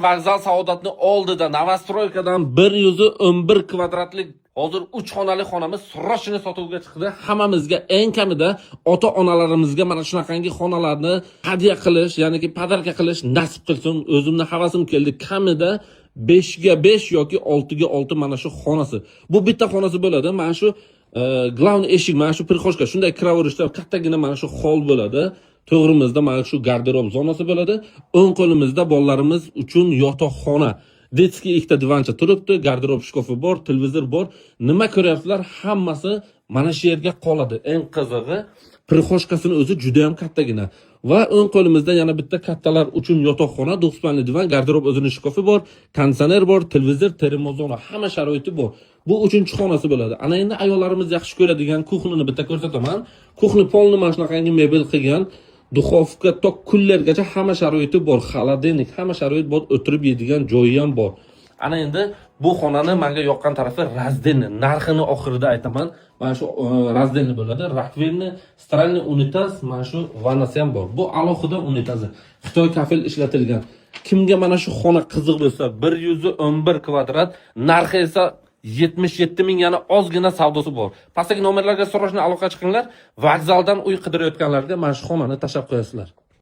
Vokzal Saodatni oldida Novostroykadan 111 kvadratlik hozir 3 xonali xonamiz srochni sotuvga chiqdi. Hammamizga eng kamida ota-onalarimizga mana shunaqangi xonalarni hadya qilish, ya'ni padarka qilish nasib qilsin. O'zimni havasim keldi. Kamida 5 ga 5 yoki 6 ga 6 mana shu xonasi. Bu bitta xonasi bo'ladi. Mana shu главный eshik, mana shu prixoshka, shunday kiraverishda kattagina mana shu hol bo'ladi. To'g'rimizda mana shu garderob zonasi bo'ladi. O'ng qo'limizda bolalarimiz uchun yotoqxona. Detskiy ikkita divancha turibdi, garderob shkafi bor, televizor bor. Nima ko'ryapsizlar? Hammasi mana shu yerga qoladi. Eng qizig'i, prixoshkasini o'zi juda ham kattagina. Va o'ng qo'limizda yana bitta kattalar uchun yotoqxona, 9 panli divan, garderob o'zining shkafi bor, konditsioner bor, televizor, termozona, hamma sharoiti bor. Bu uchinchi xonasi bo'ladi. Ana endi ayollarimiz yaxshi ko'radigan kuxnini bitta ko'rsataman. Kuxni polni mana shunaqangi mebel qilgan. Duxovka tok kullergacha hamma sharoiti bor, xolodilnik, hamma sharoit bor, o'tirib yeydigan joyi ham bor. Ana endi bu xonani menga yoqqan tarafi razdelni, narxini oxirida aytaman. Mana shu razdelni bo'ladi, rakvelni, stralni unitaz, mana shu vannasi ham bor. Bu alohida unitazi. Xitoy kafel ishlatilgan. Kimga mana shu xona qiziq bo'lsa, 111 kvadrat, narxi esa 77 ming, yana ozgina savdosi bor. Pastdagi nomerlarga so'rashni aloqa chiqinglar. Vokzaldan uy qidirayotganlarga mana shu xonani tashlab qo'yasizlar.